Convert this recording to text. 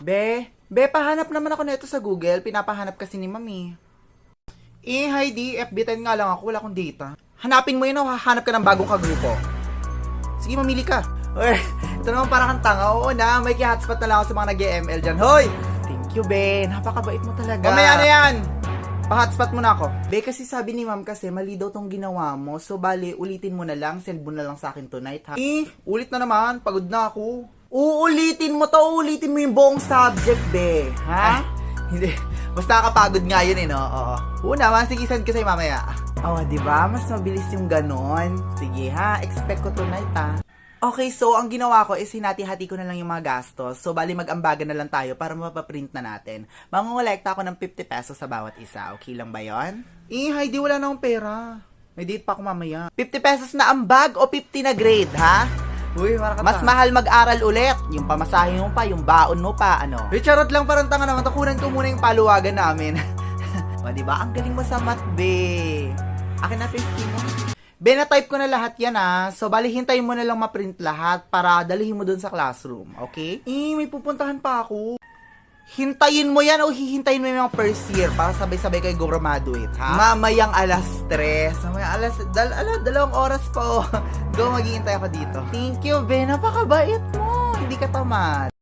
Be, pahanap naman ako nito sa Google. Pinapahanap kasi ni Mami. Heidi, FB10 nga lang ako. Wala akong data. Hanapin mo yun o hahanap ka ng bagong kagrupo. Sige, mamili ka. Ito naman parang kang tanga. Oo na, may ki-hotspot na lang ako sa mga nag-ML dyan. Hoy! Thank you, be. Napakabait mo talaga. Mamaya na yan! Pa-hotspot mo na ako. Be, kasi sabi ni ma'am kasi mali daw tong ginawa mo. So, bali, ulitin mo na lang. Send mo na lang sa akin tonight, ha? Ulit na naman. Pagod na ako. Uulitin mo to. Uulitin mo yung buong subject, be. Ha? Hindi. Basta nakapagod nga yun, no? Oo naman. Sige, send ko sa'yo mamaya. Diba? Mas mabilis yung ganon. Sige, ha? Expect ko tonight, ha? Okay, so ang ginawa ko is hinati-hati ko na lang yung mga gastos. So, bali mag-ambagan na lang tayo para mapaprint na natin. Mangungulekta ako ng 50 pesos sa bawat isa. Okay lang ba yon? Heidi, wala na akong pera. May date pa ako mamaya. 50 pesos na ambag o 50 na grade, ha? Uy, mas mahal mag-aral ulit. Yung pamasahe mo pa, yung baon mo pa, ano? Charot lang, parang tanga naman. Takunan ko muna yung paluwagan namin. Diba? Ang galing mo sa math, be. Akin na 50 mo. Be, na-type ko na lahat yan, So, bali, hintayin mo na lang ma-print lahat para dalihin mo dun sa classroom, okay? May pupuntahan pa ako. Hintayin mo yan o hihintayin mo yung mga first year para sabay-sabay kayo graduate, ha? Mamayang alas 3. Mamayang dalawang oras pa, Go, maghihintay ako dito. Thank you, be. Napakabait mo. Hindi ka tamad.